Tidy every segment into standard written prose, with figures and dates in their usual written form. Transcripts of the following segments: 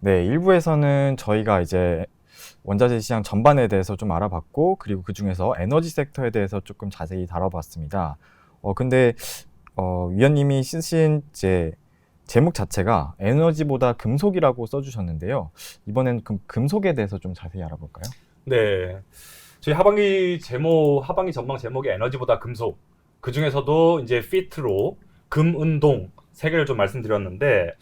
네, 일부에서는 저희가 이제 원자재 시장 전반에 대해서 좀 알아봤고, 그리고 그 중에서 에너지 섹터에 대해서 조금 자세히 다뤄봤습니다. 근데 위원님이 쓰신 이제 제목 자체가 에너지보다 금속이라고 써주셨는데요. 이번엔 금속에 대해서 좀 자세히 알아볼까요? 네. 저희 하반기 전망 제목이 에너지보다 금속. 그 중에서도 이제 피트로 금, 은, 동 세 개를 좀 말씀드렸는데,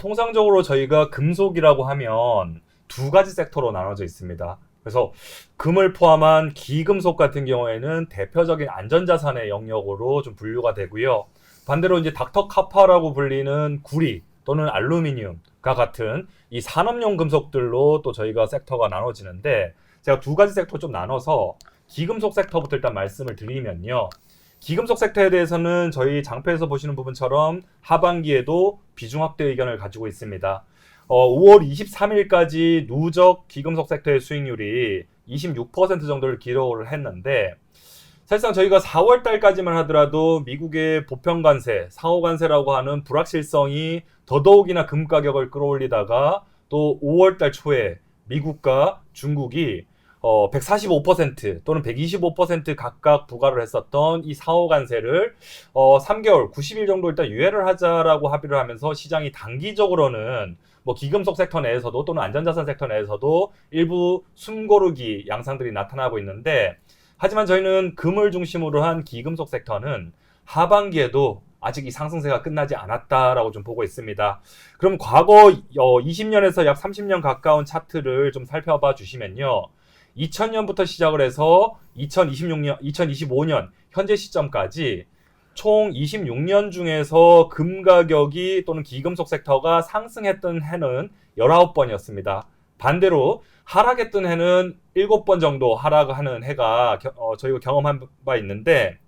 통상적으로 저희가 금속이라고 하면 두 가지 섹터로 나눠져 있습니다. 그래서 금을 포함한 기금속 같은 경우에는 대표적인 안전자산의 영역으로 좀 분류가 되고요. 반대로 이제 닥터카파라고 불리는 구리 또는 알루미늄과 같은 이 산업용 금속들로 또 저희가 섹터가 나눠지는데, 제가 두 가지 섹터 좀 나눠서 기금속 섹터부터 일단 말씀을 드리면요. 기금속 섹터에 대해서는 저희 장표에서 보시는 부분처럼 하반기에도 비중 확대 의견을 가지고 있습니다. 5월 23일까지 누적 기금속 섹터의 수익률이 26% 정도를 기록을 했는데, 사실상 저희가 4월 달까지만 하더라도 미국의 보편 관세, 상호 관세라고 하는 불확실성이 더더욱이나 금 가격을 끌어올리다가 또 5월 달 초에 미국과 중국이 145% 또는 125% 각각 부과를 했었던 이 상호 관세를 3개월, 90일 정도 일단 유예를 하자라고 합의를 하면서 시장이 단기적으로는 뭐 기금속 섹터 내에서도 또는 안전자산 섹터 내에서도 일부 숨고르기 양상들이 나타나고 있는데, 하지만 저희는 금을 중심으로 한 기금속 섹터는 하반기에도 아직 이 상승세가 끝나지 않았다라고 좀 보고 있습니다. 그럼 과거 20년에서 약 30년 가까운 차트를 좀 살펴봐 주시면요. 2000년부터 시작을 해서 2025년 현재 시점까지 총 26년 중에서 금 가격이 또는 기금속 섹터가 상승했던 해는 19번이었습니다. 반대로 하락했던 해는 7번 정도 하락하는 해가 저희가 경험한 바 있는데,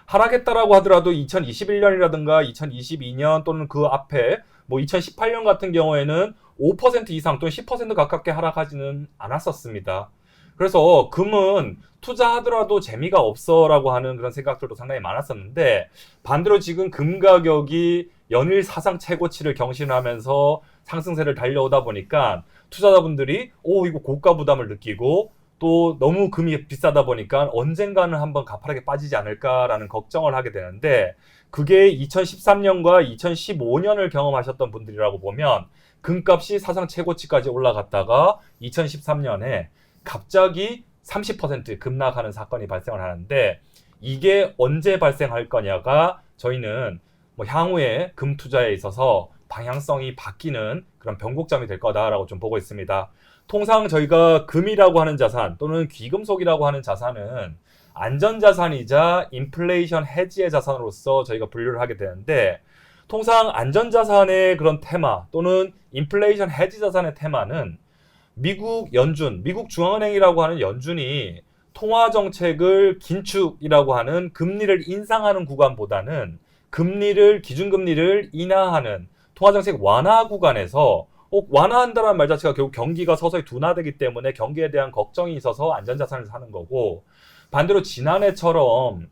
하락했다라고 하더라도 2021년이라든가 2022년 또는 그 앞에 뭐 2018년 같은 경우에는 5% 이상 또는 10% 가깝게 하락하지는 않았었습니다. 그래서 금은 투자하더라도 재미가 없어라고 하는 그런 생각들도 상당히 많았었는데, 반대로 지금 금 가격이 연일 사상 최고치를 경신하면서 상승세를 달려오다 보니까 투자자분들이 이거 고가 부담을 느끼고, 또 너무 금이 비싸다 보니까 언젠가는 한번 가파르게 빠지지 않을까라는 걱정을 하게 되는데, 그게 2013년과 2015년을 경험하셨던 분들이라고 보면 금값이 사상 최고치까지 올라갔다가 2013년에 갑자기 30% 급락하는 사건이 발생을 하는데, 이게 언제 발생할 거냐가 저희는 뭐 향후에 금 투자에 있어서 방향성이 바뀌는 그런 변곡점이 될 거다라고 좀 보고 있습니다. 통상 저희가 금이라고 하는 자산 또는 귀금속이라고 하는 자산은 안전자산이자 인플레이션 해지의 자산으로서 저희가 분류를 하게 되는데, 통상 안전자산의 그런 테마 또는 인플레이션 해지 자산의 테마는 미국 중앙은행이라고 하는 연준이 통화정책을 긴축이라고 하는 금리를 인상하는 구간보다는 기준금리를 인하하는 통화정책 완화 구간에서 완화한다는 말 자체가 결국 경기가 서서히 둔화되기 때문에 경기에 대한 걱정이 있어서 안전자산을 사는 거고, 반대로 지난해처럼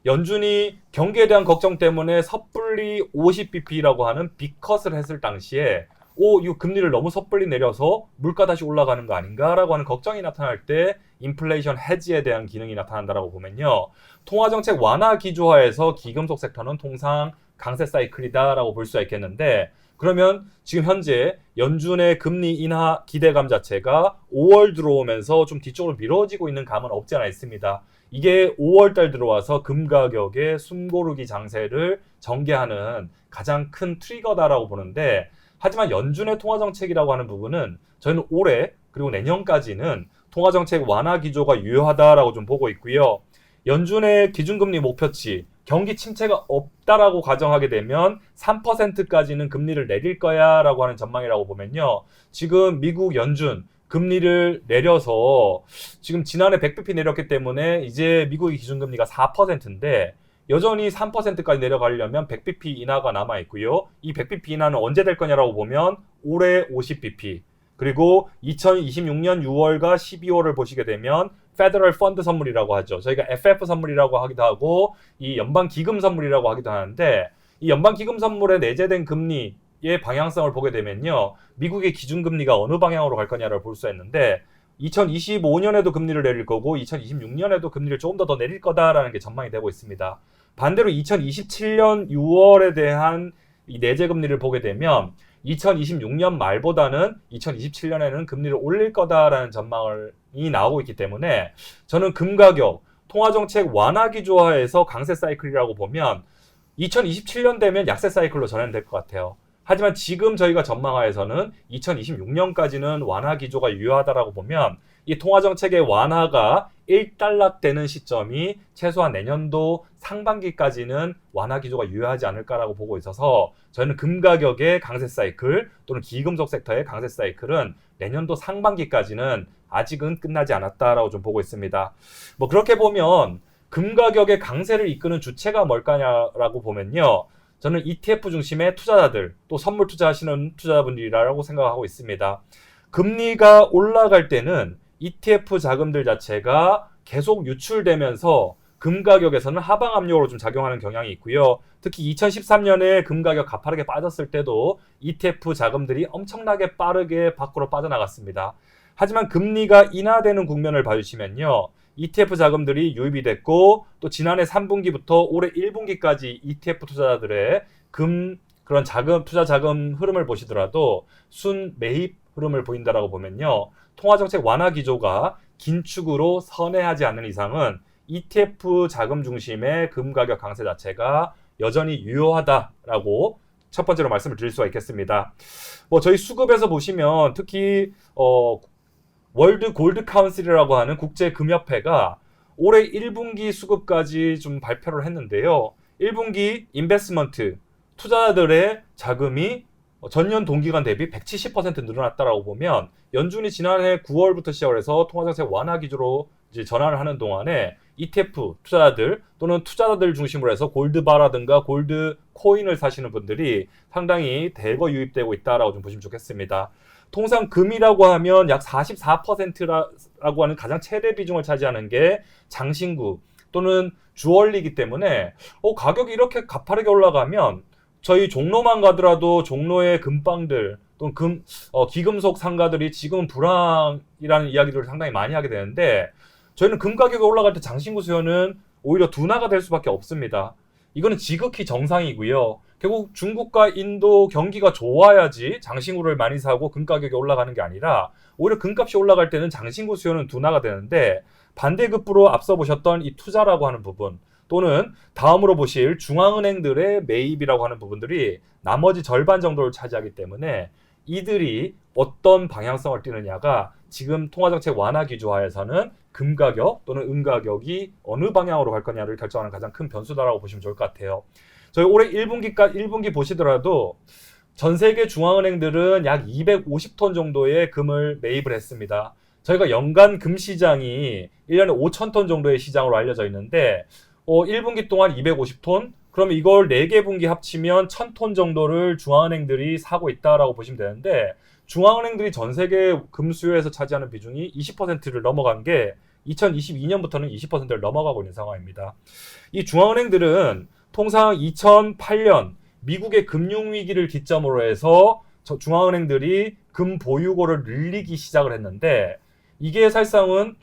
연준이 경기에 대한 걱정 때문에 섣불리 50bp라고 하는 빅컷을 했을 당시에 이 금리를 너무 섣불리 내려서 물가 다시 올라가는 거 아닌가라고 하는 걱정이 나타날 때 인플레이션 해지에 대한 기능이 나타난다라고 보면요. 통화정책 완화 기조화에서 기금속 섹터는 통상 강세 사이클이다라고 볼 수가 있겠는데, 그러면 지금 현재 연준의 금리 인하 기대감 자체가 5월 들어오면서 좀 뒤쪽으로 미뤄지고 있는 감은 없지 않아 있습니다. 이게 5월 달 들어와서 금 가격의 숨고르기 장세를 전개하는 가장 큰 트리거다라고 보는데, 하지만 연준의 통화정책이라고 하는 부분은 저희는 올해 그리고 내년까지는 통화정책 완화 기조가 유효하다라고 좀 보고 있고요. 연준의 기준금리 목표치, 경기 침체가 없다라고 가정하게 되면 3%까지는 금리를 내릴 거야 라고 하는 전망이라고 보면요. 지금 미국 연준 금리를 내려서 지금 지난해 100bp 내렸기 때문에 이제 미국의 기준금리가 4%인데, 여전히 3%까지 내려가려면 100bp 인하가 남아있고요. 이 100bp 인하는 언제 될 거냐라고 보면 올해 50bp, 그리고 2026년 6월과 12월을 보시게 되면 페더럴 펀드 선물이라고 하죠. 저희가 FF 선물이라고 하기도 하고 이 연방 기금 선물이라고 하기도 하는데, 이 연방 기금 선물에 내재된 금리 금리의 방향성을 보게 되면요. 미국의 기준금리가 어느 방향으로 갈 거냐를 볼 수 있는데 2025년에도 금리를 내릴 거고 2026년에도 금리를 조금 더 내릴 거다라는 게 전망이 되고 있습니다. 반대로 2027년 6월에 대한 이 내재 금리를 보게 되면 2026년 말보다는 2027년에는 금리를 올릴 거다라는 전망이 나오고 있기 때문에 저는 금 가격, 통화정책 완화 기조화에서 강세 사이클이라고 보면 2027년 되면 약세 사이클로 전환될 것 같아요. 하지만 지금 저희가 전망하에서는 2026년까지는 완화 기조가 유효하다라고 보면 이 통화정책의 완화가 일단락되는 시점이 최소한 내년도 상반기까지는 완화 기조가 유효하지 않을까라고 보고 있어서 저희는 금 가격의 강세 사이클 또는 기금속 sek터의 강세 사이클은 내년도 상반기까지는 아직은 끝나지 않았다라고 좀 보고 있습니다. 뭐 그렇게 보면 금 가격의 강세를 이끄는 주체가 뭘까냐라고 보면요. 저는 ETF 중심의 투자자들, 또 선물 투자하시는 투자자분들이라고 생각하고 있습니다. 금리가 올라갈 때는 ETF 자금들 자체가 계속 유출되면서 금 가격에서는 하방 압력으로 좀 작용하는 경향이 있고요. 특히 2013년에 금 가격 가파르게 빠졌을 때도 ETF 자금들이 엄청나게 빠르게 밖으로 빠져나갔습니다. 하지만 금리가 인하되는 국면을 봐주시면요. ETF 자금들이 유입이 됐고 또 지난해 3분기부터 올해 1분기까지 ETF 투자자들의 그런 투자 자금 흐름을 보시더라도 순 매입 흐름을 보인다라고 보면요. 통화정책 완화 기조가 긴축으로 선회하지 않는 이상은 ETF 자금 중심의 금 가격 강세 자체가 여전히 유효하다라고 첫 번째로 말씀을 드릴 수가 있겠습니다. 뭐 저희 수급에서 보시면 특히 월드 골드 카운슬이라고 하는 국제 금협회가 올해 1분기 수급까지 좀 발표를 했는데요. 1분기 인베스먼트 투자자들의 자금이 전년 동기간 대비 170% 늘어났다라고 보면 연준이 지난해 9월부터 시작을 해서 통화정책 완화 기조로 이제 전환을 하는 동안에 ETF 투자자들 또는 투자자들 중심으로 해서 골드바라든가 골드 코인을 사시는 분들이 상당히 대거 유입되고 있다라고 좀 보시면 좋겠습니다. 통상 금이라고 하면 약 44%라고 하는 가장 최대 비중을 차지하는 게 장신구 또는 주얼리이기 때문에 가격이 이렇게 가파르게 올라가면 저희 종로만 가더라도 종로의 금빵들 또는 기금속 상가들이 지금은 불황이라는 이야기들을 상당히 많이 하게 되는데 저희는 금 가격이 올라갈 때 장신구 수요는 오히려 둔화가 될 수밖에 없습니다. 이거는 지극히 정상이고요. 결국 중국과 인도 경기가 좋아야지 장신구를 많이 사고 금 가격이 올라가는 게 아니라 오히려 금값이 올라갈 때는 장신구 수요는 둔화가 되는데 반대급부로 앞서 보셨던 이 투자라고 하는 부분 또는 다음으로 보실 중앙은행들의 매입이라고 하는 부분들이 나머지 절반 정도를 차지하기 때문에 이들이 어떤 방향성을 띠느냐가 지금 통화정책 완화 기조하에서는 금 가격 또는 은 가격이 어느 방향으로 갈 거냐를 결정하는 가장 큰 변수다라고 보시면 좋을 것 같아요. 저희 올해 1분기 보시더라도 전 세계 중앙은행들은 약 250톤 정도의 금을 매입을 했습니다. 저희가 연간 금 시장이 1년에 5,000톤 정도의 시장으로 알려져 있는데 1분기 동안 250톤? 그러면 이걸 4개 분기 합치면 1,000톤 정도를 중앙은행들이 사고 있다라고 보시면 되는데 중앙은행들이 전 세계 금 수요에서 차지하는 비중이 20%를 넘어간 게 2022년부터는 20%를 넘어가고 있는 상황입니다. 이 중앙은행들은 통상 2008년 미국의 금융위기를 기점으로 해서 중앙은행들이 금 보유고를 늘리기 시작을 했는데 이게 사실상은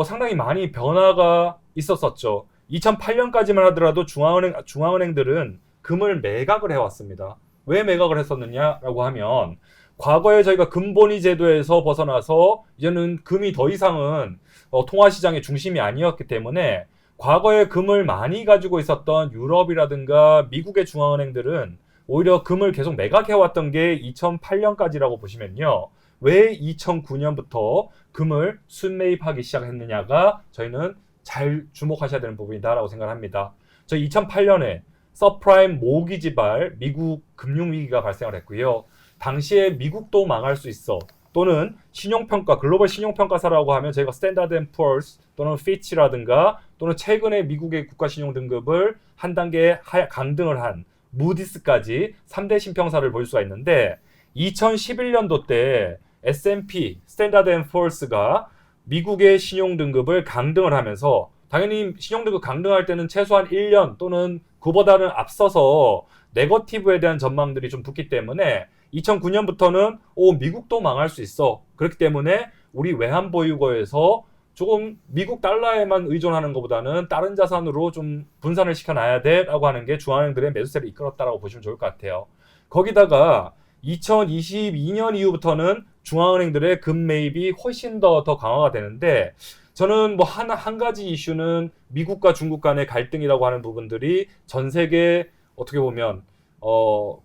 상당히 많이 변화가 있었었죠. 2008년까지만 하더라도 중앙은행들은 금을 매각을 해왔습니다. 왜 매각을 했었느냐라고 하면 과거에 저희가 금본위 제도에서 벗어나서 이제는 금이 더 이상은 통화시장의 중심이 아니었기 때문에 과거에 금을 많이 가지고 있었던 유럽이라든가 미국의 중앙은행들은 오히려 금을 계속 매각해왔던 게 2008년까지라고 보시면요. 왜 2009년부터 금을 순매입하기 시작했느냐가 저희는 잘 주목하셔야 되는 부분이다라고 생각합니다. 저희 2008년에 서프라임 모기지발 미국 금융위기가 발생을 했고요. 당시에 미국도 망할 수 있어 또는 신용평가 글로벌 신용평가사라고 하면 저희가 스탠다드 앤 푸어스 또는 피치라든가 또는 최근에 미국의 국가신용등급을 한 단계 강등을 한 무디스까지 3대 신평사를 볼 수가 있는데 2011년도 때 S&P 스탠다드 앤 푸어스가 미국의 신용등급을 강등을 하면서 당연히 신용등급 강등할 때는 최소한 1년 또는 그보다는 앞서서 네거티브에 대한 전망들이 좀 붙기 때문에 2009년부터는 미국도 망할 수 있어. 그렇기 때문에 우리 외환 보유고에서 조금 미국 달러에만 의존하는 것보다는 다른 자산으로 좀 분산을 시켜놔야 돼라고 하는 게 중앙은행들의 매수세를 이끌었다라고 보시면 좋을 것 같아요. 거기다가 2022년 이후부터는 중앙은행들의 금 매입이 훨씬 더 강화가 되는데 저는 뭐 한 가지 이슈는 미국과 중국 간의 갈등이라고 하는 부분들이 전 세계 어떻게 보면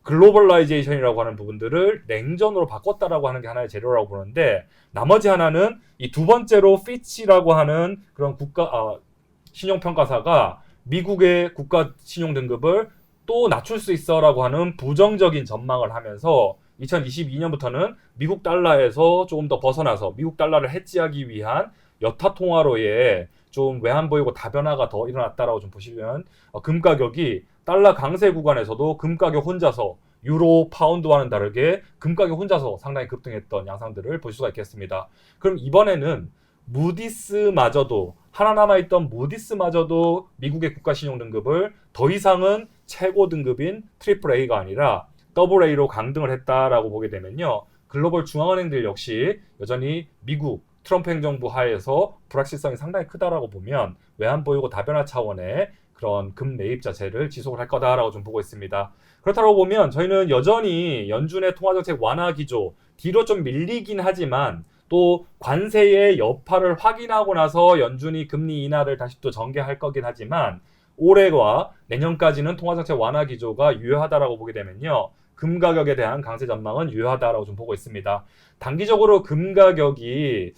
글로벌라이제이션이라고 하는 부분들을 냉전으로 바꿨다라고 하는 게 하나의 재료라고 보는데 나머지 하나는 이 두 번째로 피치라고 하는 그런 신용평가사가 미국의 국가 신용 등급을 또 낮출 수 있어라고 하는 부정적인 전망을 하면서 2022년부터는 미국 달러에서 조금 더 벗어나서 미국 달러를 해지하기 위한 여타 통화로의 좀 외환 보유고 다변화가 더 일어났다라고 좀 보시면 금 가격이 달러 강세 구간에서도 금 가격 혼자서 유로, 파운드와는 다르게 금 가격 혼자서 상당히 급등했던 양상들을 볼 수가 있겠습니다. 그럼 이번에는 무디스마저도 하나 남아있던 무디스마저도 미국의 국가신용 등급을 더 이상은 최고 등급인 트리플 A가 아니라 더블 A로 강등을 했다라고 보게 되면요. 글로벌 중앙은행들 역시 여전히 미국 트럼프 행정부 하에서 불확실성이 상당히 크다라고 보면 외환 보유고 다변화 차원의 그런 금 매입 자체를 지속을 할 거다라고 좀 보고 있습니다. 그렇다고 보면 저희는 여전히 연준의 통화정책 완화 기조 뒤로 좀 밀리긴 하지만 또 관세의 여파를 확인하고 나서 연준이 금리 인하를 다시 또 전개할 거긴 하지만 올해와 내년까지는 통화정책 완화 기조가 유효하다라고 보게 되면요. 금 가격에 대한 강세 전망은 유효하다라고 좀 보고 있습니다. 단기적으로 금 가격이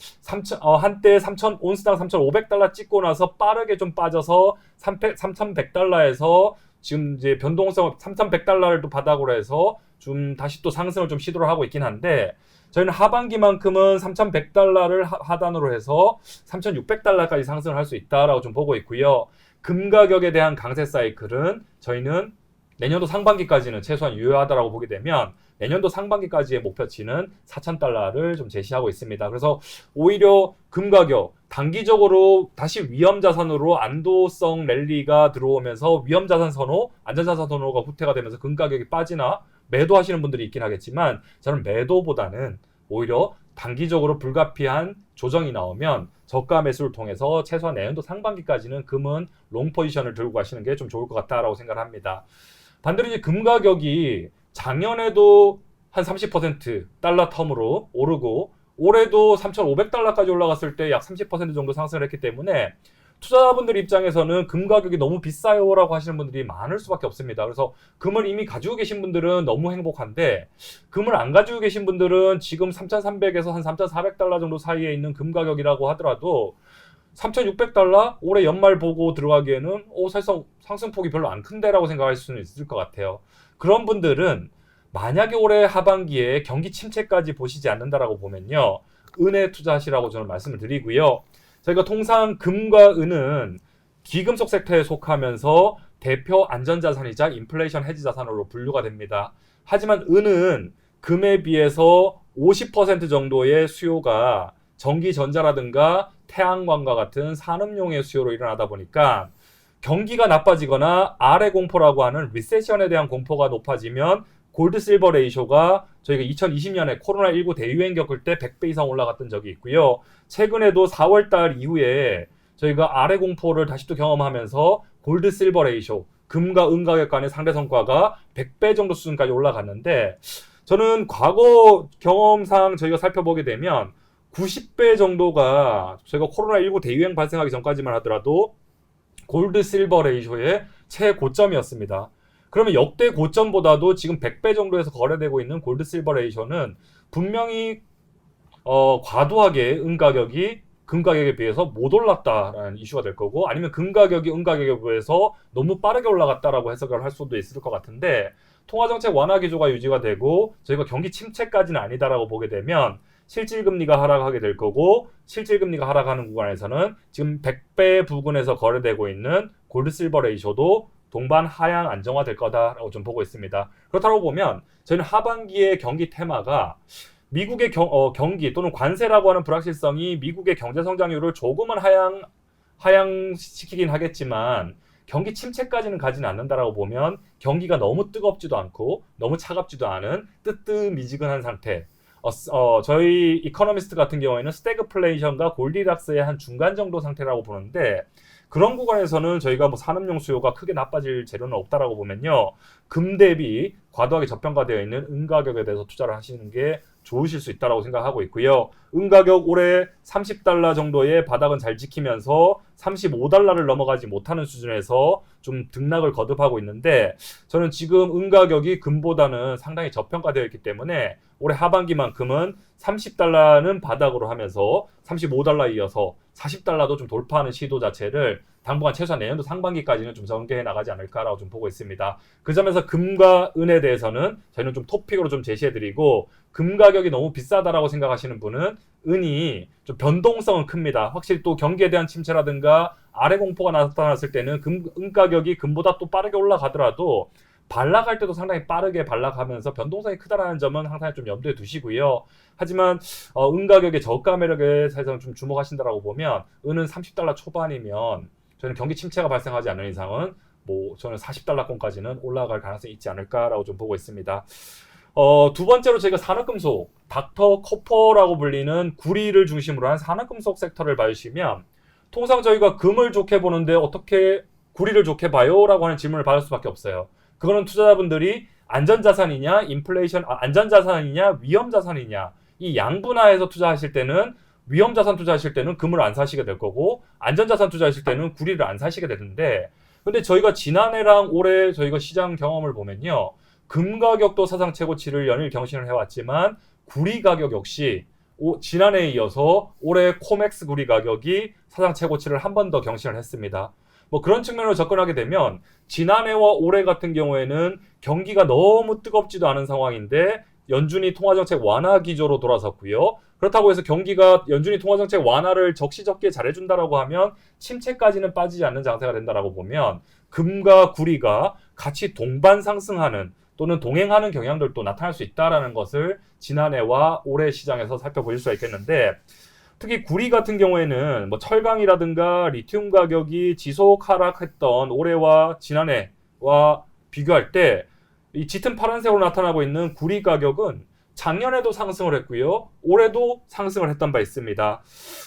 한때 온스당 3,500달러 찍고 나서 빠르게 좀 빠져서 3,100달러에서 지금 이제 변동성 3,100달러를 또 바닥으로 해서 좀 다시 또 상승을 좀 시도를 하고 있긴 한데 저희는 하반기만큼은 3,100달러를 하단으로 해서 3,600달러까지 상승을 할 수 있다라고 좀 보고 있고요. 금 가격에 대한 강세 사이클은 저희는 내년도 상반기까지는 최소한 유효하다라고 보게 되면 내년도 상반기까지의 목표치는 4,000달러를 좀 제시하고 있습니다. 그래서 오히려 금 가격 단기적으로 다시 위험자산으로 안도성 랠리가 들어오면서 위험자산 선호, 안전자산 선호가 후퇴가 되면서 금 가격이 빠지나 매도하시는 분들이 있긴 하겠지만 저는 매도보다는 오히려 단기적으로 불가피한 조정이 나오면 저가 매수를 통해서 최소한 내년도 상반기까지는 금은 롱 포지션을 들고 가시는 게 좀 좋을 것 같다라고 생각을 합니다. 반대로 이제 금 가격이 작년에도 한 30% 달러 텀으로 오르고 올해도 3,500달러까지 올라갔을 때 약 30% 정도 상승을 했기 때문에 투자자분들 입장에서는 금 가격이 너무 비싸요라고 하시는 분들이 많을 수밖에 없습니다. 그래서 금을 이미 가지고 계신 분들은 너무 행복한데 금을 안 가지고 계신 분들은 지금 3,300에서 한 3,400달러 정도 사이에 있는 금 가격이라고 하더라도 3,600달러 올해 연말 보고 들어가기에는 사실상 상승폭이 별로 안 큰데라고 생각할 수는 있을 것 같아요. 그런 분들은 만약에 올해 하반기에 경기 침체까지 보시지 않는다라고 보면요. 은에 투자하시라고 저는 말씀을 드리고요. 저희가 통상 금과 은은 귀금속 섹터에 속하면서 대표 안전자산이자 인플레이션 해지 자산으로 분류가 됩니다. 하지만 은은 금에 비해서 50% 정도의 수요가 전기전자라든가 태양광과 같은 산업용의 수요로 일어나다 보니까 경기가 나빠지거나 아래 공포라고 하는 리세션에 대한 공포가 높아지면 골드 실버 레이쇼가 저희가 2020년에 코로나19 대유행 겪을 때 100배 이상 올라갔던 적이 있고요. 최근에도 4월달 이후에 저희가 아래 공포를 다시 또 경험하면서 골드 실버 레이쇼, 금과 은 가격 간의 상대 성과가 100배 정도 수준까지 올라갔는데 저는 과거 경험상 저희가 살펴보게 되면 90배 정도가 저희가 코로나19 대유행 발생하기 전까지만 하더라도 골드 실버 레이쇼의 최고점이었습니다. 그러면 역대 고점보다도 지금 100배 정도에서 거래되고 있는 골드 실버 레이쇼는 분명히 과도하게 은 가격이 금 가격에 비해서 못 올랐다라는 이슈가 될 거고 아니면 금 가격이 은 가격에 비해서 너무 빠르게 올라갔다라고 해석을 할 수도 있을 것 같은데 통화정책 완화 기조가 유지가 되고 저희가 경기 침체까지는 아니다라고 보게 되면 실질금리가 하락하게 될 거고 실질금리가 하락하는 구간에서는 지금 100배 부근에서 거래되고 있는 골드 실버 레이쇼도 동반 하향 안정화될 거다라고 좀 보고 있습니다. 그렇다고 보면 저희는 하반기의 경기 테마가 미국의 경기 또는 관세라고 하는 불확실성이 미국의 경제 성장률을 조금은 하향시키긴 하겠지만 경기 침체까지는 가지는 않는다라고 보면 경기가 너무 뜨겁지도 않고 너무 차갑지도 않은 뜨뜻미지근한 상태. 저희 이코노미스트 같은 경우에는 스태그플레이션과 골디락스의 한 중간 정도 상태라고 보는데 그런 구간에서는 저희가 뭐 산업용 수요가 크게 나빠질 재료는 없다라고 보면요. 금 대비 과도하게 저평가되어 있는 은 가격에 대해서 투자를 하시는 게 좋으실 수 있다고 생각하고 있고요. 은 가격 올해 30달러 정도의 바닥은 잘 지키면서 35달러를 넘어가지 못하는 수준에서 좀 등락을 거듭하고 있는데 저는 지금 은 가격이 금보다는 상당히 저평가되어 있기 때문에 올해 하반기만큼은 30달러는 바닥으로 하면서 35달러에 이어서 40달러도 좀 돌파하는 시도 자체를 당분간 최소한 내년도 상반기까지는 좀 전개해 나가지 않을까라고 좀 보고 있습니다. 그 점에서 금과 은에 대해서는 저희는 좀 토픽으로 좀 제시해드리고 금 가격이 너무 비싸다라고 생각하시는 분은 은이 좀 변동성은 큽니다. 확실히 또 경기에 대한 침체라든가 아래 공포가 나타났을 때는 은 가격이 금보다 또 빠르게 올라가더라도 반락할 때도 상당히 빠르게 반락하면서 변동성이 크다라는 점은 항상 좀 염두에 두시고요. 하지만 은 가격의 저가 매력에 사실상 좀 주목하신다라고 보면 은은 30달러 초반이면 저는 경기 침체가 발생하지 않는 이상은 뭐 저는 40달러권까지는 올라갈 가능성이 있지 않을까라고 좀 보고 있습니다. 두 번째로 저희가 산업금속, 닥터 코퍼라고 불리는 구리를 중심으로 한 산업금속 섹터를 봐주시면 통상 저희가 금을 좋게 보는데 어떻게 구리를 좋게 봐요? 라고 하는 질문을 받을 수밖에 없어요. 그거는 투자자분들이 안전자산이냐, 안전자산이냐, 위험자산이냐 이 양분화해서 투자하실 때는 위험자산 투자하실 때는 금을 안 사시게 될 거고 안전자산 투자하실 때는 구리를 안 사시게 되는데 근데 저희가 지난해랑 올해 저희가 시장 경험을 보면요. 금 가격도 사상 최고치를 연일 경신을 해왔지만 구리 가격 역시 지난해에 이어서 올해 코맥스 구리 가격이 사상 최고치를 한 번 더 경신을 했습니다. 뭐 그런 측면으로 접근하게 되면 지난해와 올해 같은 경우에는 경기가 너무 뜨겁지도 않은 상황인데 연준이 통화정책 완화 기조로 돌아섰고요. 그렇다고 해서 경기가 연준이 통화정책 완화를 적시적기에 잘해준다라고 하면 침체까지는 빠지지 않는 장세가 된다라고 보면 금과 구리가 같이 동반 상승하는 또는 동행하는 경향들도 나타날 수 있다라는 것을 지난해와 올해 시장에서 살펴보실 수가 있겠는데 특히 구리 같은 경우에는 뭐 철강이라든가 리튬 가격이 지속 하락했던 올해와 지난해와 비교할 때 이 짙은 파란색으로 나타나고 있는 구리 가격은 작년에도 상승을 했고요. 올해도 상승을 했던 바 있습니다.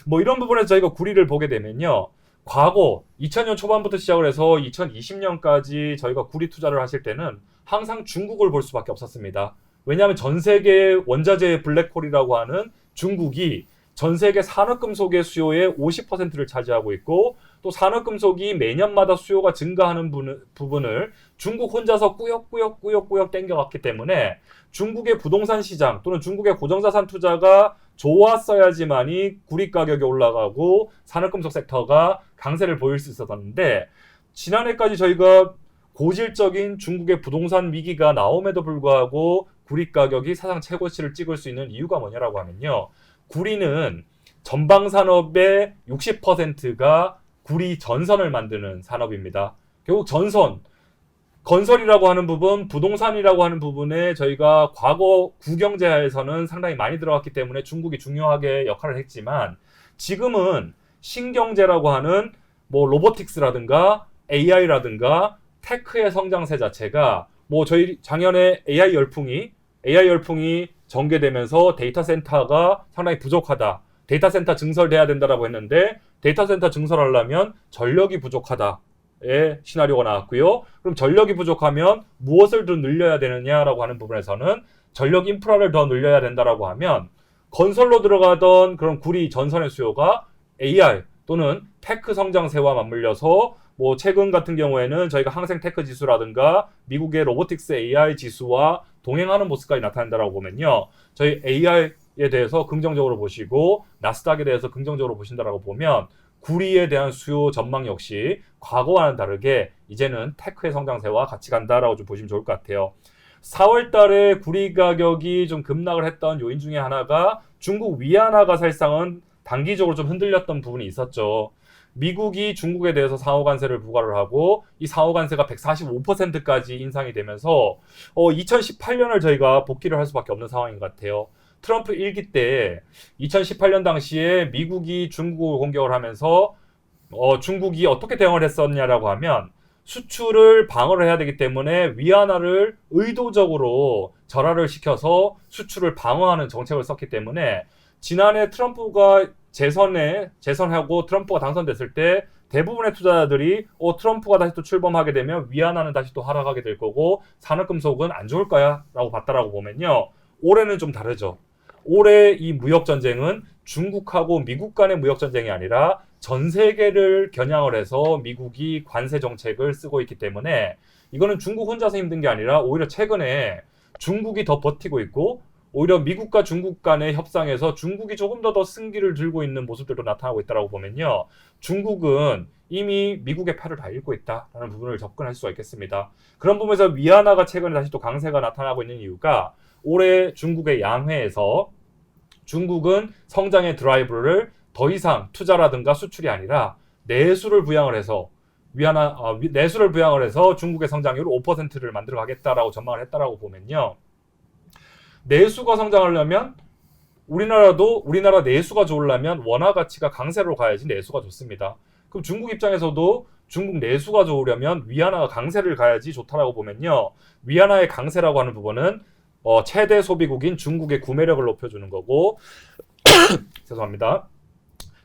뭐 이런 부분에서 저희가 구리를 보게 되면요. 과거 2000년 초반부터 시작을 해서 2020년까지 저희가 구리 투자를 하실 때는 항상 중국을 볼 수밖에 없었습니다. 왜냐하면 전 세계 원자재 블랙홀이라고 하는 중국이 전 세계 산업금속의 수요의 50%를 차지하고 있고 또 산업금속이 매년마다 수요가 증가하는 부분을 중국 혼자서 꾸역꾸역 땡겨갔기 때문에 중국의 부동산 시장 또는 중국의 고정자산 투자가 좋았어야지만이 구리 가격이 올라가고 산업금속 섹터가 강세를 보일 수 있었는데 지난해까지 저희가 고질적인 중국의 부동산 위기가 나옴에도 불구하고 구리 가격이 사상 최고치를 찍을 수 있는 이유가 뭐냐라고 하면요. 구리는 전방산업의 60%가 구리 전선을 만드는 산업입니다. 결국 전선, 건설이라고 하는 부분, 부동산이라고 하는 부분에 저희가 과거 구경제하에서는 상당히 많이 들어갔기 때문에 중국이 중요하게 역할을 했지만 지금은 신경제라고 하는 뭐 로보틱스라든가 AI라든가 테크의 성장세 자체가 뭐 저희 작년에 AI 열풍이 전개되면서 데이터 센터가 상당히 부족하다. 데이터 센터 증설돼야 된다라고 했는데 데이터 센터 증설하려면 전력이 부족하다의 시나리오가 나왔고요. 그럼 전력이 부족하면 무엇을 더 늘려야 되느냐라고 하는 부분에서는 전력 인프라를 더 늘려야 된다라고 하면 건설로 들어가던 그런 구리 전선의 수요가 AI 또는 테크 성장세와 맞물려서 뭐 최근 같은 경우에는 저희가 항생 테크 지수라든가 미국의 로보틱스 AI 지수와 동행하는 모습까지 나타난다라고 보면요. 저희 AI에 대해서 긍정적으로 보시고 나스닥에 대해서 긍정적으로 보신다라고 보면 구리에 대한 수요 전망 역시 과거와는 다르게 이제는 테크의 성장세와 같이 간다라고 좀 보시면 좋을 것 같아요. 4월 달에 구리 가격이 좀 급락을 했던 요인 중에 하나가 중국 위안화가 사실상은 단기적으로 좀 흔들렸던 부분이 있었죠. 미국이 중국에 대해서 상호 관세를 부과를 하고 이 상호 관세가 145%까지 인상이 되면서 2018년을 저희가 복귀를 할 수밖에 없는 상황인 것 같아요. 트럼프 1기 때 2018년 당시에 미국이 중국을 공격을 하면서 중국이 어떻게 대응을 했었냐라고 하면 수출을 방어를 해야 되기 때문에 위안화를 의도적으로 절하를 시켜서 수출을 방어하는 정책을 썼기 때문에 지난해 트럼프가 재선하고 트럼프가 당선됐을 때 대부분의 투자자들이 트럼프가 다시 또 출범하게 되면 위안화는 다시 또 하락하게 될 거고 산업금속은 안 좋을 거야 라고 봤다라고 보면요. 올해는 좀 다르죠. 올해 이 무역전쟁은 중국하고 미국 간의 무역전쟁이 아니라 전 세계를 겨냥을 해서 미국이 관세 정책을 쓰고 있기 때문에 이거는 중국 혼자서 힘든 게 아니라 오히려 최근에 중국이 더 버티고 있고 오히려 미국과 중국 간의 협상에서 중국이 조금 더 승기를 들고 있는 모습들도 나타나고 있다고 보면요. 중국은 이미 미국의 팔을 다 읽고 있다라는 부분을 접근할 수가 있겠습니다. 그런 부분에서 위안화가 최근에 다시 또 강세가 나타나고 있는 이유가 올해 중국의 양회에서 중국은 성장의 드라이브를 더 이상 투자라든가 수출이 아니라 내수를 부양을 해서 내수를 부양을 해서 중국의 성장률 5%를 만들어 가겠다라고 전망을 했다라고 보면요. 내수가 성장하려면 우리나라 내수가 좋으려면 원화 가치가 강세로 가야지 내수가 좋습니다. 그럼 중국 입장에서도 중국 내수가 좋으려면 위안화가 강세를 가야지 좋다라고 보면요. 위안화의 강세라고 하는 부분은 최대 소비국인 중국의 구매력을 높여주는 거고 죄송합니다.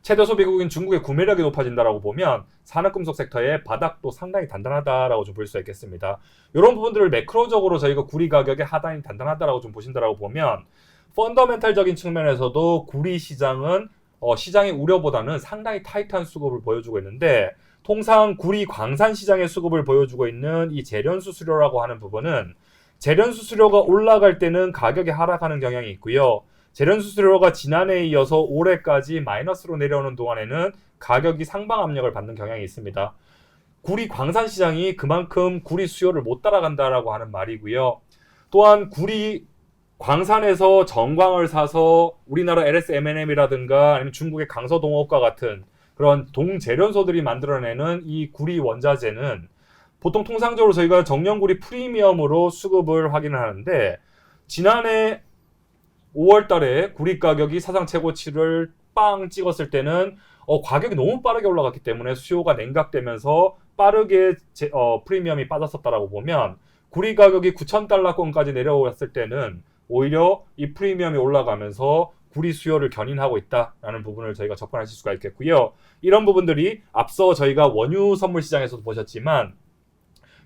최대 소비국인 중국의 구매력이 높아진다라고 보면 산업금속 섹터의 바닥도 상당히 단단하다라고 좀 볼 수 있겠습니다. 이런 부분들을 매크로적으로 저희가 구리 가격의 하단이 단단하다라고 좀 보신다라고 보면 펀더멘탈적인 측면에서도 구리 시장은 시장의 우려보다는 상당히 타이트한 수급을 보여주고 있는데 통상 구리 광산 시장의 수급을 보여주고 있는 이 재련수 수료라고 하는 부분은 재련수 수료가 올라갈 때는 가격이 하락하는 경향이 있고요. 재련수 수료가 지난해에 이어서 올해까지 마이너스로 내려오는 동안에는 가격이 상방 압력을 받는 경향이 있습니다. 구리 광산 시장이 그만큼 구리 수요를 못 따라간다라고 하는 말이고요. 또한 구리 광산에서 정광을 사서 우리나라 LSMNM이라든가 아니면 중국의 강서동업과 같은 그런 동재련소들이 만들어내는 이 구리 원자재는 보통 통상적으로 저희가 정년구리 프리미엄으로 수급을 확인을 하는데 지난해 5월 달에 구리 가격이 사상 최고치를 빵 찍었을 때는 가격이 너무 빠르게 올라갔기 때문에 수요가 냉각되면서 빠르게 프리미엄이 빠졌었다라고 보면 구리 가격이 9,000달러권까지 내려왔을 때는 오히려 이 프리미엄이 올라가면서 구리 수요를 견인하고 있다라는 부분을 저희가 접근하실 수가 있겠고요. 이런 부분들이 앞서 저희가 원유 선물 시장에서도 보셨지만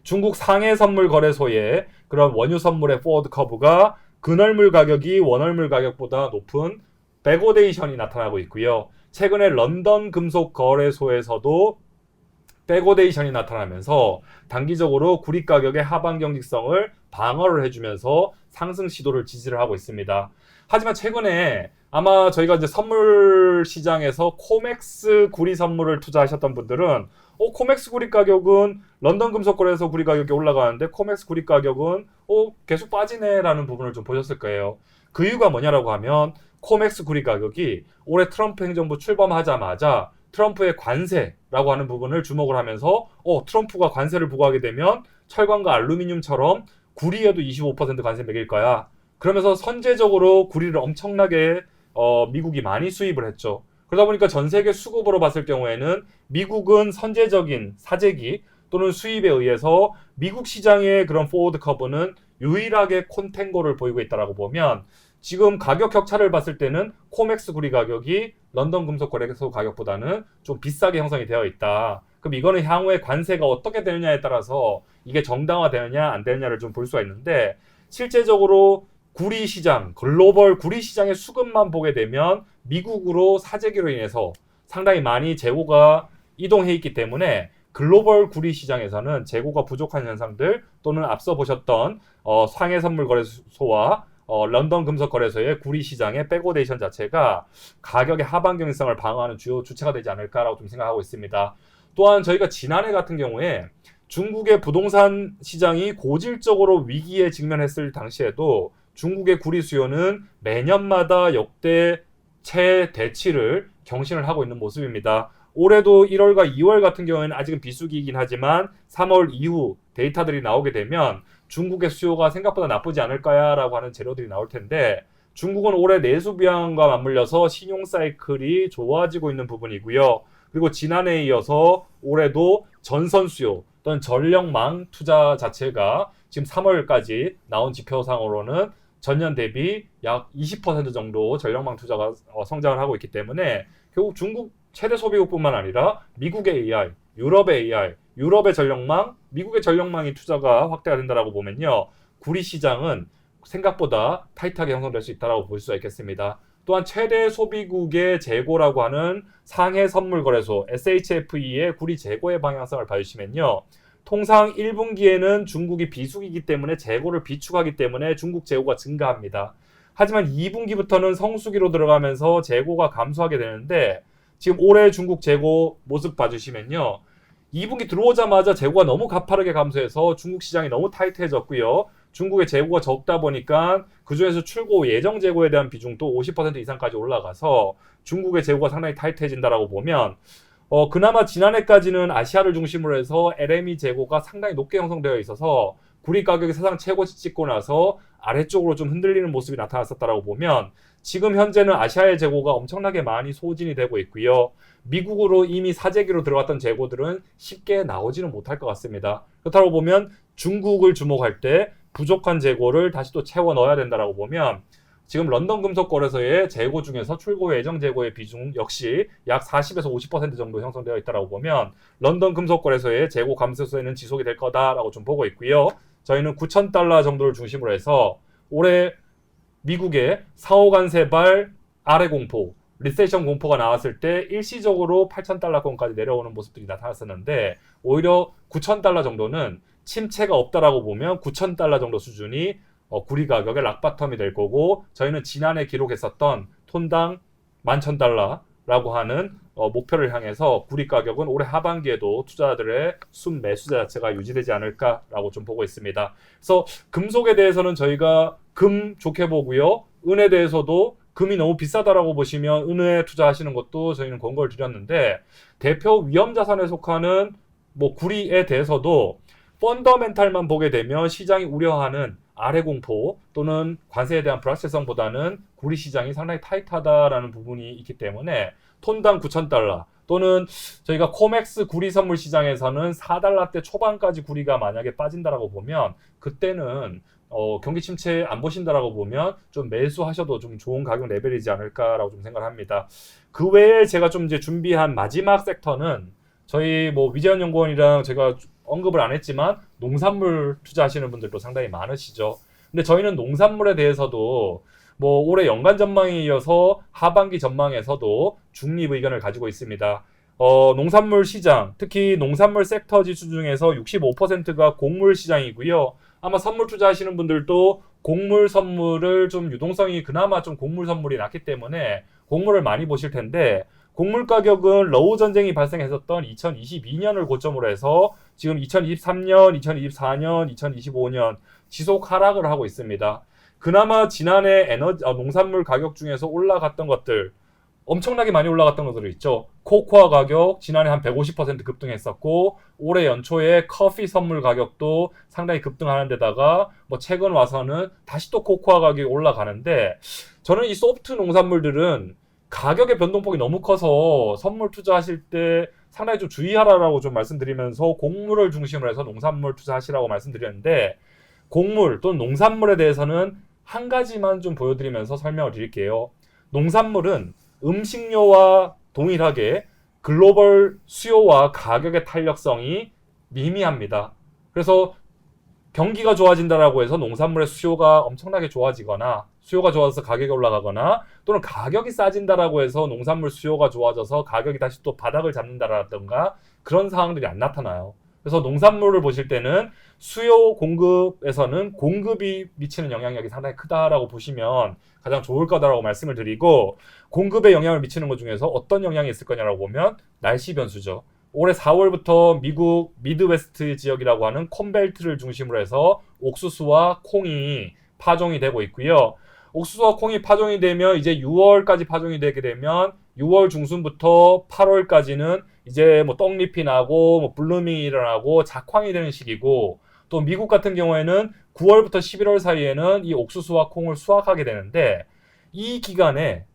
중국 상해 선물 거래소의 그런 원유 선물의 포워드 커브가 근월물 가격이 원월물 가격보다 높은 백오데이션이 나타나고 있고요. 최근에 런던 금속 거래소에서도 백오데이션이 나타나면서 단기적으로 구리 가격의 하방 경직성을 방어를 해주면서 상승 시도를 지지를 하고 있습니다. 하지만 최근에 아마 저희가 이제 선물 시장에서 코맥스 구리 선물을 투자하셨던 분들은 코맥스 구리 가격은 런던 금속거래소 구리 가격이 올라가는데 코맥스 구리 가격은 계속 빠지네라는 부분을 좀 보셨을 거예요. 그 이유가 뭐냐라고 하면 코맥스 구리 가격이 올해 트럼프 행정부 출범하자마자 트럼프의 관세라고 하는 부분을 주목을 하면서 트럼프가 관세를 부과하게 되면 철광과 알루미늄처럼 구리에도 25% 관세 매길 거야. 그러면서 선제적으로 구리를 엄청나게 미국이 많이 수입을 했죠. 그러다 보니까 전 세계 수급으로 봤을 경우에는 미국은 선제적인 사재기 또는 수입에 의해서 미국 시장의 그런 포워드 커브는 유일하게 콘탱고를 보이고 있다라고 보면 지금 가격 격차를 봤을 때는 코맥스 구리 가격이 런던 금속 거래소 가격보다는 좀 비싸게 형성이 되어 있다. 그럼 이거는 향후에 관세가 어떻게 되느냐에 따라서 이게 정당화되느냐 안 되느냐를 좀 볼 수가 있는데 실제적으로 구리 시장, 글로벌 구리 시장의 수급만 보게 되면 미국으로 사재기로 인해서 상당히 많이 재고가 이동해 있기 때문에 글로벌 구리 시장에서는 재고가 부족한 현상들 또는 앞서 보셨던 상해 선물 거래소와 런던 금속 거래소의 구리 시장의 백오데이션 자체가 가격의 하방 경직성을 방어하는 주요 주체가 되지 않을까라고 좀 생각하고 있습니다. 또한 저희가 지난해 같은 경우에 중국의 부동산 시장이 고질적으로 위기에 직면했을 당시에도 중국의 구리 수요는 매년마다 역대 최대치를 경신을 하고 있는 모습입니다. 올해도 1월과 2월 같은 경우에는 아직은 비수기이긴 하지만 3월 이후 데이터들이 나오게 되면 중국의 수요가 생각보다 나쁘지 않을까라고 하는 재료들이 나올 텐데 중국은 올해 내수 부양과 맞물려서 신용 사이클이 좋아지고 있는 부분이고요. 그리고 지난해에 이어서 올해도 전선 수요 또는 전력망 투자 자체가 지금 3월까지 나온 지표상으로는 전년 대비 약 20% 정도 전력망 투자가 성장을 하고 있기 때문에 결국 중국 최대 소비국뿐만 아니라 미국의 AI, 유럽의 AI, 유럽의 전력망, 미국의 전력망이 투자가 확대가 된다라고 보면요. 구리 시장은 생각보다 타이트하게 형성될 수 있다고 볼 수가 있겠습니다. 또한 최대 소비국의 재고라고 하는 상해 선물거래소 SHFE의 구리 재고의 방향성을 봐주시면요. 통상 1분기에는 중국이 비수기이기 때문에 재고를 비축하기 때문에 중국 재고가 증가합니다. 하지만 2분기부터는 성수기로 들어가면서 재고가 감소하게 되는데 지금 올해 중국 재고 모습 봐주시면요. 2분기 들어오자마자 재고가 너무 가파르게 감소해서 중국 시장이 너무 타이트해졌고요. 중국의 재고가 적다 보니까 그중에서 출고 예정 재고에 대한 비중도 50% 이상까지 올라가서 중국의 재고가 상당히 타이트해진다라고 보면 그나마 지난해까지는 아시아를 중심으로 해서 LME 재고가 상당히 높게 형성되어 있어서 구리 가격이 사상 최고치 찍고 나서 아래쪽으로 좀 흔들리는 모습이 나타났었다라고 보면 지금 현재는 아시아의 재고가 엄청나게 많이 소진이 되고 있고요. 미국으로 이미 사재기로 들어갔던 재고들은 쉽게 나오지는 못할 것 같습니다. 그렇다고 보면 중국을 주목할 때 부족한 재고를 다시 또 채워 넣어야 된다라고 보면 지금 런던 금속거래소의 재고 중에서 출고 예정 재고의 비중 역시 약 40에서 50% 정도 형성되어 있다라고 보면 런던 금속거래소의 재고 감소세는 지속이 될 거다라고 좀 보고 있고요. 저희는 9,000달러 정도를 중심으로 해서 올해 미국의 상호간세발 아래 공포, 리세션 공포가 나왔을 때 일시적으로 8,000달러권까지 내려오는 모습들이 나타났었는데 오히려 9,000달러 정도는 침체가 없다라고 보면 9,000달러 정도 수준이 구리 가격의 락바텀이 될 거고 저희는 지난해 기록했었던 톤당 11,000달러라고 하는 목표를 향해서 구리 가격은 올해 하반기에도 투자자들의 순매수 자체가 유지되지 않을까라고 좀 보고 있습니다. 그래서 금속에 대해서는 저희가 금 좋게 보고요. 은에 대해서도 금이 너무 비싸다라고 보시면 은에 투자하시는 것도 저희는 권고를 드렸는데 대표 위험 자산에 속하는 구리에 대해서도 펀더멘탈만 보게 되면 시장이 우려하는 아래 공포 또는 관세에 대한 불확실성보다는 구리 시장이 상당히 타이트하다라는 부분이 있기 때문에 톤당 9,000달러 또는 저희가 코맥스 구리 선물 시장에서는 4달러대 초반까지 구리가 만약에 빠진다라고 보면 그때는 경기 침체 안 보신다라고 보면 좀 매수하셔도 좀 좋은 가격 레벨이지 않을까라고 좀 생각을 합니다. 그 외에 제가 좀 이제 준비한 마지막 섹터는 저희 위재현 연구원이랑 제가 언급을 안 했지만 농산물 투자하시는 분들도 상당히 많으시죠. 근데 저희는 농산물에 대해서도 올해 연간 전망에 이어서 하반기 전망에서도 중립 의견을 가지고 있습니다. 농산물 시장, 특히 농산물 섹터 지수 중에서 65%가 곡물 시장이고요. 아마 선물 투자하시는 분들도 곡물 선물을 좀 유동성이 그나마 좀 곡물 선물이 낮기 때문에 곡물을 많이 보실 텐데 곡물 가격은 러우 전쟁이 발생했었던 2022년을 고점으로 해서 지금 2023년, 2024년, 2025년 지속 하락을 하고 있습니다. 그나마 지난해 농산물 가격 중에서 올라갔던 것들 엄청나게 많이 올라갔던 것들이 있죠. 코코아 가격 지난해 한 150% 급등했었고 올해 연초에 커피 선물 가격도 상당히 급등하는 데다가 최근 와서는 다시 또 코코아 가격이 올라가는데 저는 이 소프트 농산물들은 가격의 변동폭이 너무 커서 선물 투자하실 때 상당히 좀 주의하라고 좀 말씀드리면서 곡물을 중심으로 해서 농산물 투자하시라고 말씀드렸는데 곡물 또는 농산물에 대해서는 한 가지만 좀 보여드리면서 설명을 드릴게요. 농산물은 음식료와 동일하게 글로벌 수요와 가격의 탄력성이 미미합니다. 그래서 경기가 좋아진다라고 해서 농산물의 수요가 엄청나게 좋아지거나 수요가 좋아져서 가격이 올라가거나 또는 가격이 싸진다라고 해서 농산물 수요가 좋아져서 가격이 다시 또 바닥을 잡는다라든가 그런 상황들이 안 나타나요. 그래서 농산물을 보실 때는 수요 공급에서는 공급이 미치는 영향력이 상당히 크다라고 보시면 가장 좋을 거다라고 말씀을 드리고 공급에 영향을 미치는 것 중에서 어떤 영향이 있을 거냐라고 보면 날씨 변수죠. 올해 4월부터 미국 미드웨스트 지역이라고 하는 콘벨트를 중심으로 해서 옥수수와 콩이 파종이 되고 있고요. 옥수수와 콩이 파종이 되면 이제 6월까지 파종이 되게 되면 6월 중순부터 8월까지는 이제 떡잎이 나고 블루밍이 일어나고 작황이 되는 시기고 또 미국 같은 경우에는 9월부터 11월 사이에는 이 옥수수와 콩을 수확하게 되는데 이 기간에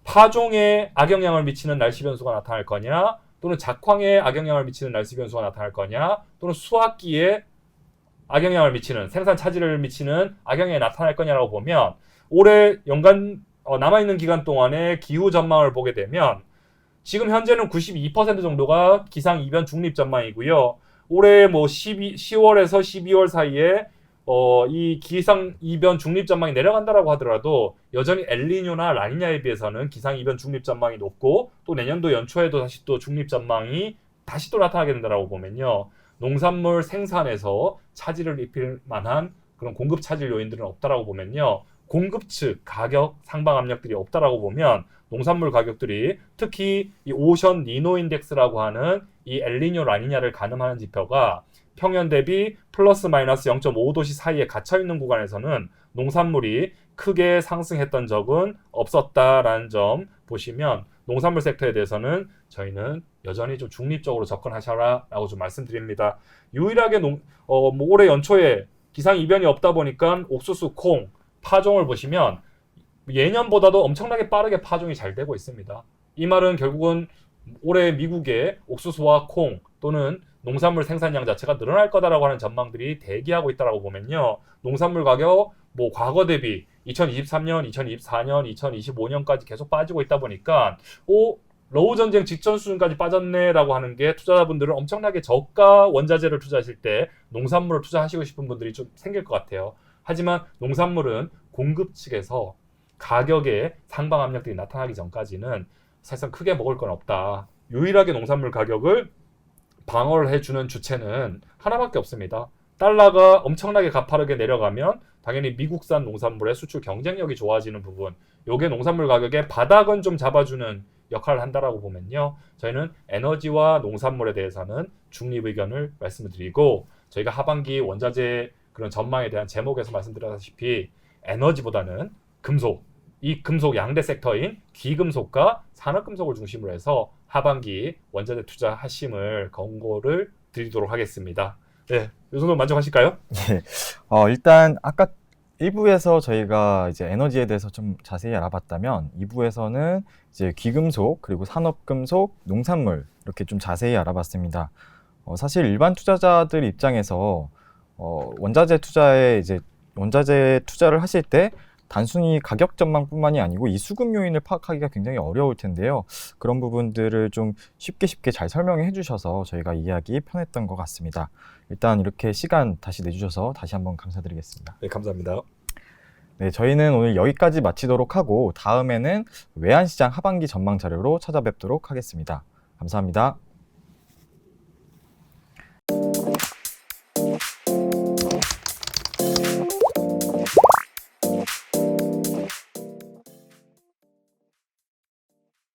파종에 악영향을 미치는 날씨 변수가 나타날 거냐 또는 작황에 악영향을 미치는 날씨 변수가 나타날 거냐, 또는 수확기에 악영향을 미치는, 생산 차질을 미치는 악영향이 나타날 거냐라고 보면 올해 연간 남아있는 기간 동안의 기후 전망을 보게 되면 지금 현재는 92% 정도가 기상이변 중립 전망이고요. 올해 뭐 10월에서 12월 사이에 이 기상이변 중립 전망이 내려간다라고 하더라도 여전히 엘니뇨나 라니냐에 비해서는 기상이변 중립 전망이 높고 또 내년도 연초에도 다시 또 중립 전망이 다시 또 나타나게 된다라고 보면요. 농산물 생산에서 차질을 입힐 만한 그런 공급 차질 요인들은 없다라고 보면요. 공급 측 가격 상방 압력들이 없다라고 보면 농산물 가격들이 특히 이 오션 니노 인덱스라고 하는 이 엘니뇨 라니냐를 가늠하는 지표가 평년 대비 플러스 마이너스 0.5도씨 사이에 갇혀있는 구간에서는 농산물이 크게 상승했던 적은 없었다라는 점 보시면 농산물 섹터에 대해서는 저희는 여전히 좀 중립적으로 접근하셔라라고 좀 말씀드립니다. 유일하게 뭐 올해 연초에 기상 이변이 없다 보니까 옥수수, 콩, 파종을 보시면 예년보다도 엄청나게 빠르게 파종이 잘 되고 있습니다. 이 말은 결국은 올해 미국의 옥수수와 콩 또는 농산물 생산량 자체가 늘어날 거다라고 하는 전망들이 대기하고 있다라고 보면요. 농산물 가격 뭐 과거 대비 2023년, 2024년, 2025년까지 계속 빠지고 있다 보니까 러우 전쟁 직전 수준까지 빠졌네라고 하는 게 투자자분들은 엄청나게 저가 원자재를 투자하실 때 농산물을 투자하시고 싶은 분들이 좀 생길 것 같아요. 하지만 농산물은 공급 측에서 가격에 상방 압력들이 나타나기 전까지는 사실상 크게 먹을 건 없다. 유일하게 농산물 가격을 방어를 해주는 주체는 하나밖에 없습니다. 달러가 엄청나게 가파르게 내려가면 당연히 미국산 농산물의 수출 경쟁력이 좋아지는 부분, 요게 농산물 가격의 바닥은 좀 잡아주는 역할을 한다라고 보면요. 저희는 에너지와 농산물에 대해서는 중립 의견을 말씀을 드리고 저희가 하반기 원자재 그런 전망에 대한 제목에서 말씀드렸다시피 에너지보다는 금속, 이 금속 양대 섹터인 귀금속과 산업금속을 중심으로 해서 하반기 원자재 투자 하심을 권고를 드리도록 하겠습니다. 네, 이 정도 만족하실까요? 예. 일단 아까 1부에서 저희가 이제 에너지에 대해서 좀 자세히 알아봤다면 2부에서는 이제 귀금속 그리고 산업금속, 농산물 이렇게 좀 자세히 알아봤습니다. 사실 일반 투자자들 입장에서 원자재 투자를 하실 때 단순히 가격 전망뿐만이 아니고 이 수급 요인을 파악하기가 굉장히 어려울 텐데요. 그런 부분들을 좀 쉽게 잘 설명해 주셔서 저희가 이해하기 편했던 것 같습니다. 일단 이렇게 시간 다시 내주셔서 다시 한번 감사드리겠습니다. 네, 감사합니다. 네, 저희는 오늘 여기까지 마치도록 하고 다음에는 외환시장 하반기 전망 자료로 찾아뵙도록 하겠습니다. 감사합니다.